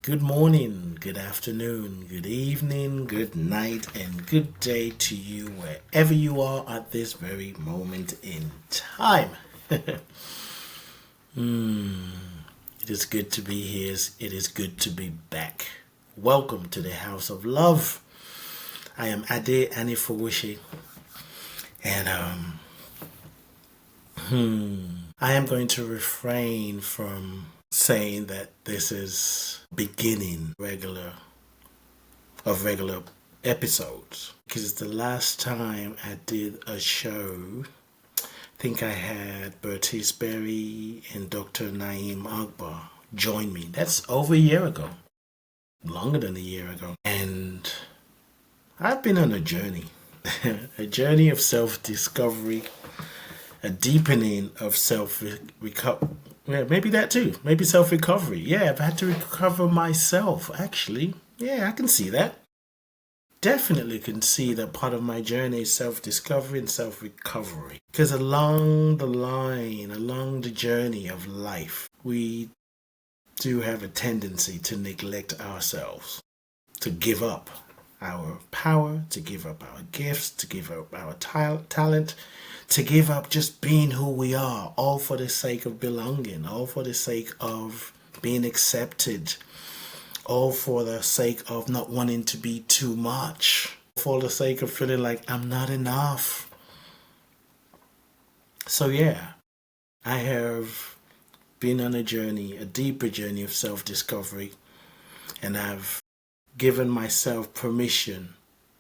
Good morning, good afternoon, good evening, good night, and good day to you wherever you are at this very moment in time. It is good to be here. It is good to be back. Welcome to the House of Love. I am Ade Anifowose, and I am going to refrain from saying that this is beginning regular episodes because the last time I did a show, I think I had Bertice Berry and Dr. Naeem Akbar join me. That's over a year ago, longer than a year ago, and I've been on a journey, a journey of self-discovery, a deepening of self-recovery. Yeah, maybe that too. Maybe self-recovery. Yeah, I've had to recover myself, actually. Yeah, I can see that. Definitely can see that part of my journey is self-discovery and self-recovery. Because along the line, along the journey of life, we do have a tendency to neglect ourselves, to give up our power, to give up our gifts, to give up our talent, to give up just being who we are, all for the sake of belonging, all for the sake of being accepted, all for the sake of not wanting to be too much, for the sake of feeling like I'm not enough. So yeah, I have been on a journey, a deeper journey of self-discovery, and I've given myself permission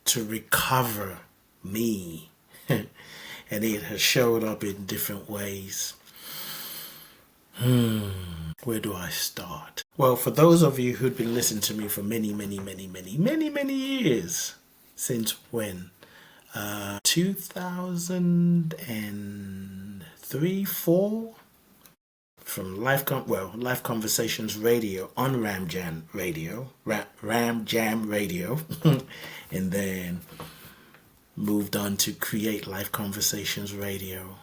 to recover me. And it has showed up in different ways. Where do I start? Well, for those of you who'd been listening to me for many years, since when? 2003, 4? From Life Conversations Radio on Ram Jam Radio, and then moved on to create Life Conversations Radio.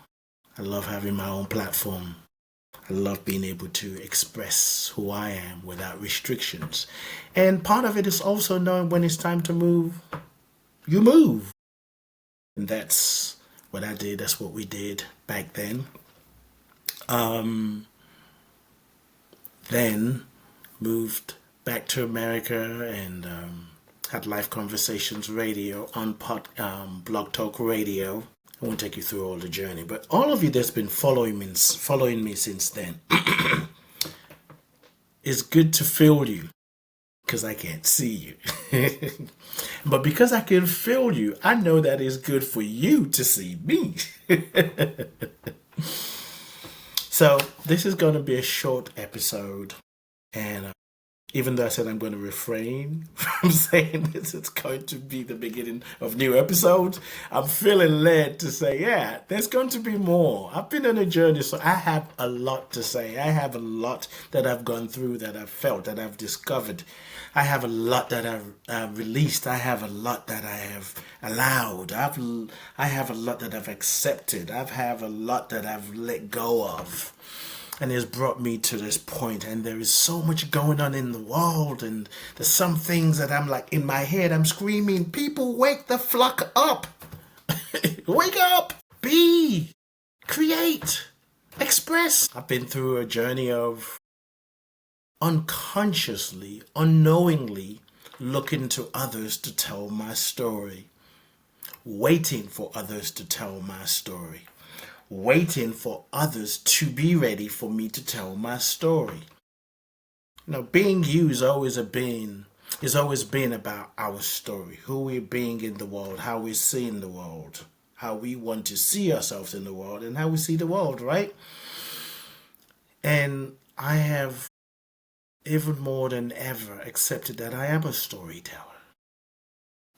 I love having my own platform. I love being able to express who I am without restrictions. And part of it is also knowing when it's time to move, you move. And that's what I did. That's what we did back then. Then moved back to America and had Life Conversations Radio on Blog Talk Radio. I won't take you through all the journey, but all of you that's been following me since then, it's good to feel you because I can't see you. But because I can feel you, I know that it's good for you to see me. So this is going to be a short episode, and even though I said I'm going to refrain from saying this, it's going to be the beginning of new episodes, I'm feeling led to say, yeah, there's going to be more. I've been on a journey, so I have a lot to say. I have a lot that I've gone through, that I've felt, that I've discovered. I have a lot that I've released. I have a lot that I have allowed. I have a lot that I've accepted. I have a lot that I've let go of. And it's brought me to this point, and there is so much going on in the world, and there's some things that I'm like, in my head, I'm screaming, people wake the flock up. Wake up, be, create, express. I've been through a journey of unconsciously, unknowingly looking to others to tell my story, waiting for others to tell my story, waiting for others to be ready for me to tell my story. Now, being you is always been about our story, who we're being in the world, how we're seeing the world, how we want to see ourselves in the world, and how we see the world, right? And I have even more than ever accepted that I am a storyteller.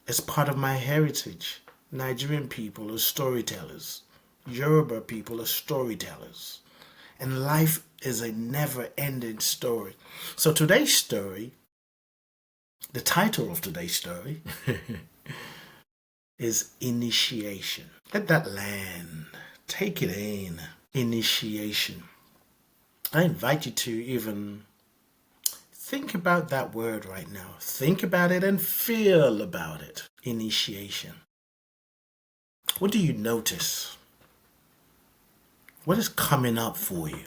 It's part of my heritage. Nigerian people are storytellers. Yoruba people are storytellers. And life is a never-ending story. So today's story, the title of today's story, is Initiation. Let that land. Take it in. Initiation. I invite you to even think about that word right now. Think about it and feel about it. Initiation. What do you notice? What is coming up for you?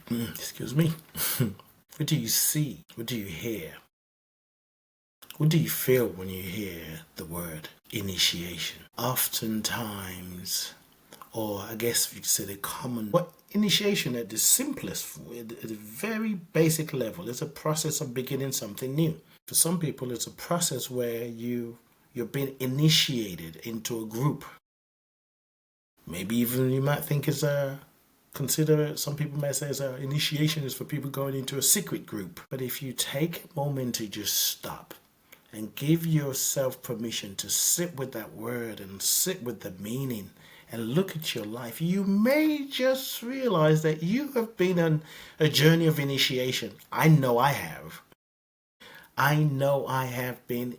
Excuse me. What do you see? What do you hear? What do you feel when you hear the word initiation? Oftentimes, or I guess you could say the common, what initiation at the simplest, at the very basic level, is a process of beginning something new. For some people, it's a process where you're being initiated into a group. Maybe even you might think it's some people might say initiation is for people going into a secret group. But if you take a moment to just stop and give yourself permission to sit with that word and sit with the meaning and look at your life, you may just realize that you have been on a journey of initiation. I know I have. I know I have been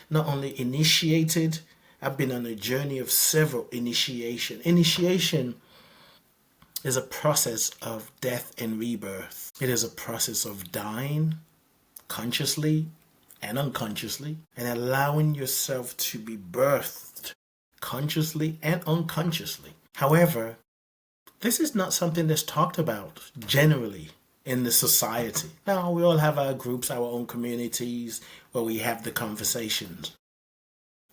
not only initiated, I've been on a journey of several initiation. Initiation is a process of death and rebirth. It is a process of dying consciously and unconsciously and allowing yourself to be birthed consciously and unconsciously. However, this is not something that's talked about generally in the society. Now, we all have our groups, our own communities where we have the conversations.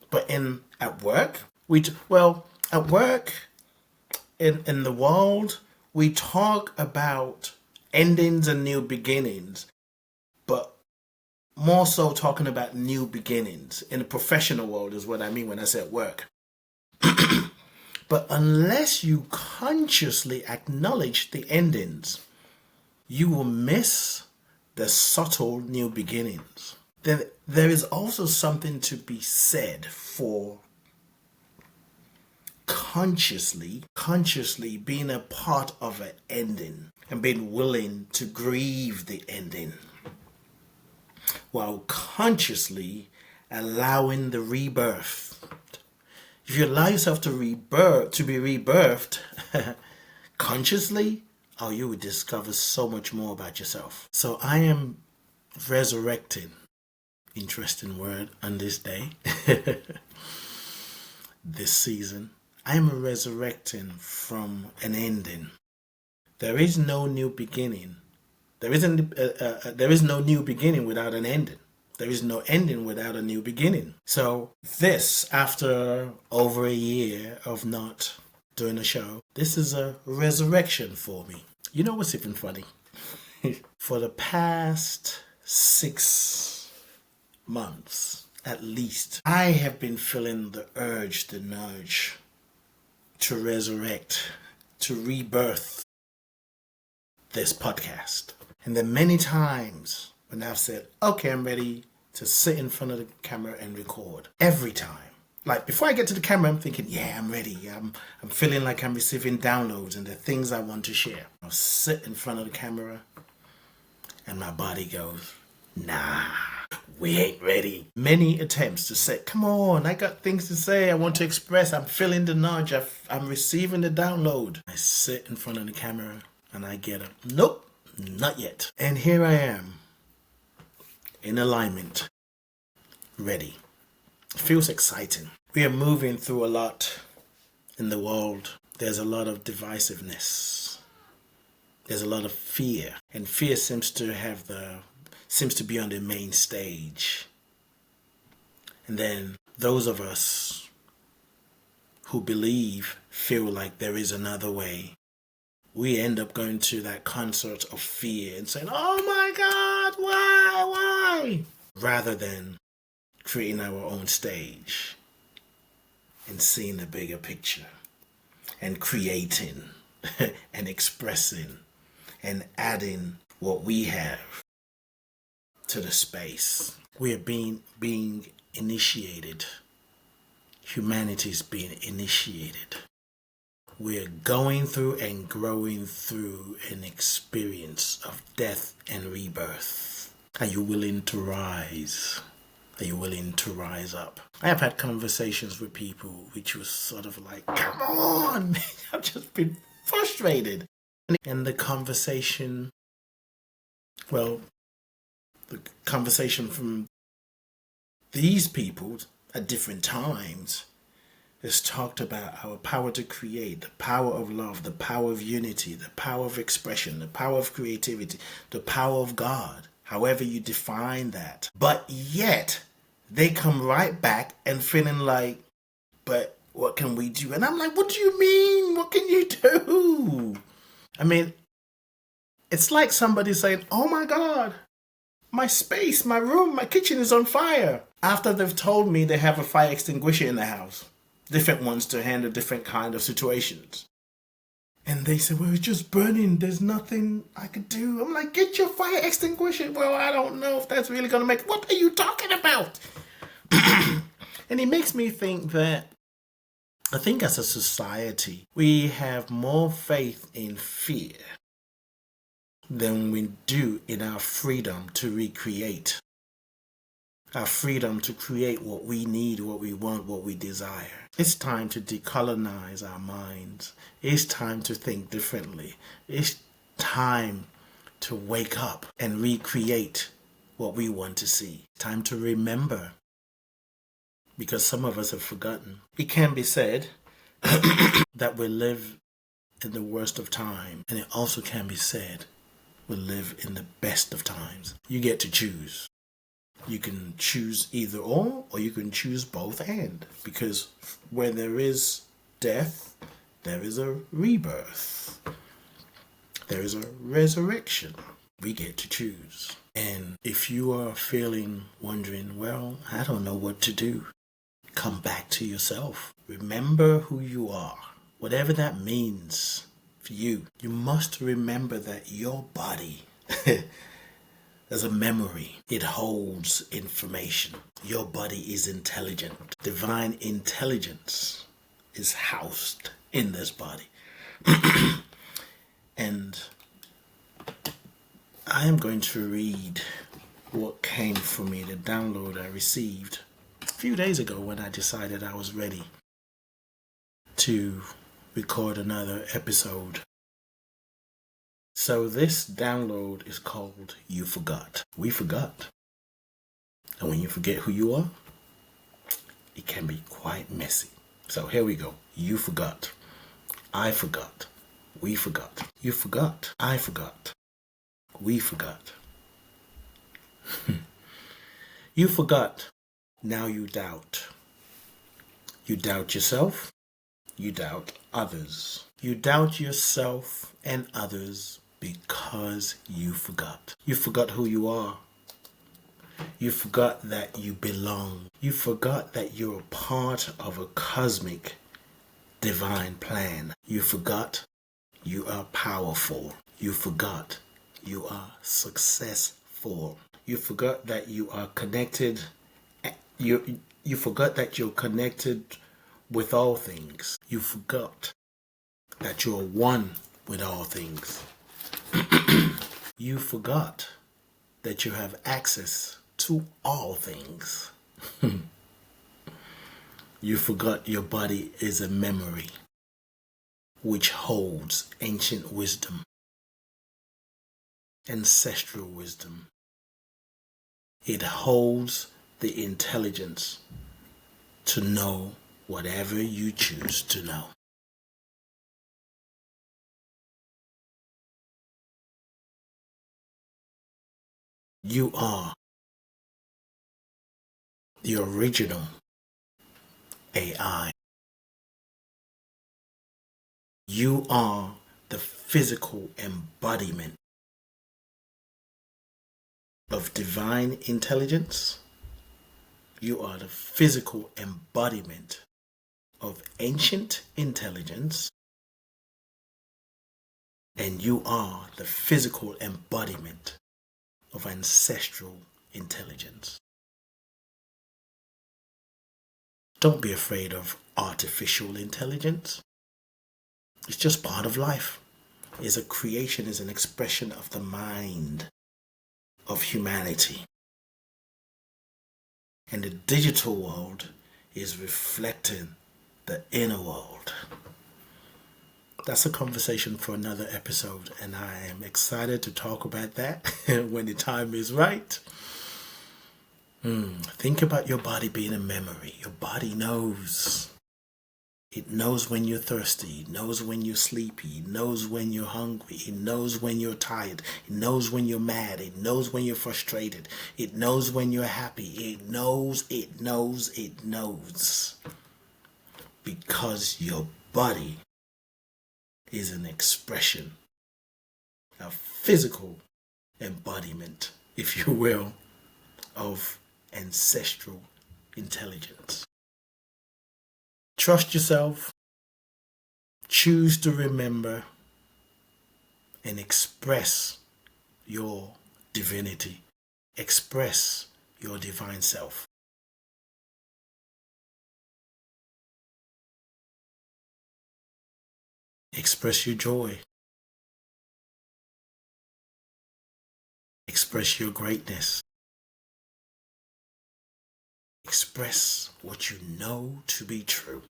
But at work, in the world, we talk about endings and new beginnings, but more so talking about new beginnings. In the professional world is what I mean when I say work. But unless you consciously acknowledge the endings, you will miss the subtle new beginnings. Then there is also something to be said for consciously being a part of an ending and being willing to grieve the ending while consciously allowing the rebirth. If you allow yourself to be rebirthed consciously, you will discover so much more about yourself. So I am resurrecting, interesting word, on this day, this season. I am resurrecting from an ending. There is no new beginning. There is no new beginning without an ending. There is no ending without a new beginning. So this, after over a year of not doing a show, this is a resurrection for me. You know what's even funny? For the past 6 months, at least, I have been feeling the nudge to resurrect, to rebirth this podcast. And then many times when I've said, okay, I'm ready to sit in front of the camera and record. Every time. Like before I get to the camera, I'm thinking, yeah, I'm ready. I'm feeling like I'm receiving downloads and the things I want to share. I'll sit in front of the camera and my body goes, nah, we ain't ready. Many attempts to say, come on, I got things to say. I want to express. I'm feeling the nudge. I'm receiving the download. I sit in front of the camera and I get up. Nope, not yet. And here I am in alignment, ready. It feels exciting. We are moving through a lot in the world. There's a lot of divisiveness. There's a lot of fear. And fear seems to be on the main stage. And then those of us who believe feel like there is another way. We end up going to that concert of fear and saying, oh my God, why? Rather than creating our own stage and seeing the bigger picture and creating and expressing and adding what we have to the space. We are being initiated. Humanity is being initiated. We are going through and growing through an experience of death and rebirth. Are you willing to rise? Are you willing to rise up? I have had conversations with people which was sort of like, come on, I've just been frustrated. And the conversation Well, the conversation from these people at different times has talked about our power to create, the power of love, the power of unity, the power of expression, the power of creativity, the power of God, however you define that. But yet, they come right back and feeling like, but what can we do? And I'm like, what do you mean? What can you do? I mean, it's like somebody saying, oh my God, my space, my room, my kitchen is on fire. After they've told me they have a fire extinguisher in the house, different ones to handle different kind of situations. And they say, well, it's just burning. There's nothing I could do. I'm like, get your fire extinguisher. Well, I don't know if that's really going to make... What are you talking about? And it makes me think that I think as a society, we have more faith in fear than we do in our freedom to recreate. Our freedom to create what we need, what we want, what we desire. It's time to decolonize our minds. It's time to think differently. It's time to wake up and recreate what we want to see. Time to remember. Because some of us have forgotten. It can be said that we live in the worst of times. And it also can be said we live in the best of times. You get to choose. You can choose either or you can choose both and. Because where there is death, there is a rebirth. There is a resurrection. We get to choose. And if you are wondering, well, I don't know what to do, come back to yourself. Remember who you are. Whatever that means for you. You must remember that your body as a memory, it holds information. Your body is intelligent. Divine intelligence is housed in this body. And I am going to read what came for me, the download I received a few days ago when I decided I was ready to record another episode. So this download is called You Forgot. We forgot. And when you forget who you are, it can be quite messy. So here we go. You forgot. I forgot. We forgot. You forgot. I forgot. We forgot. You forgot. Now you doubt. You doubt yourself. You doubt others. You doubt yourself and others because you forgot. You forgot who you are. You forgot that you belong. You forgot that you're a part of a cosmic divine plan. You forgot you are powerful. You forgot you are successful. You forgot that you are connected. You forgot that you're connected with all things. You forgot that you're one with all things. You forgot that you have access to all things. You forgot your body is a memory which holds ancient wisdom, ancestral wisdom. It holds the intelligence to know whatever you choose to know. You are the original AI. You are the physical embodiment of divine intelligence. You are the physical embodiment of ancient intelligence. And you are the physical embodiment of ancestral intelligence. Don't be afraid of artificial intelligence. It's just part of life. It's a creation, is an expression of the mind of humanity. And the digital world is reflecting the inner world. that's a conversation for another episode, and I am excited to talk about that when the time is right. Think about your body being a memory. Your body knows. It knows when you're thirsty. It knows when you're sleepy. It knows when you're hungry. It knows when you're tired. It knows when you're mad. It knows when you're frustrated. It knows when you're happy. It knows, it knows, it knows. Because your body is an expression, a physical embodiment, if you will, of ancestral intelligence. Trust yourself, choose to remember, and express your divinity. Express your divine self. Express your joy. Express your greatness. Express what you know to be true.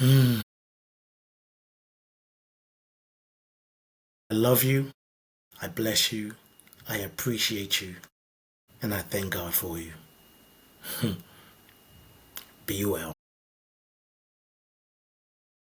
I love you. I bless you. I appreciate you. And I thank God for you. Be well.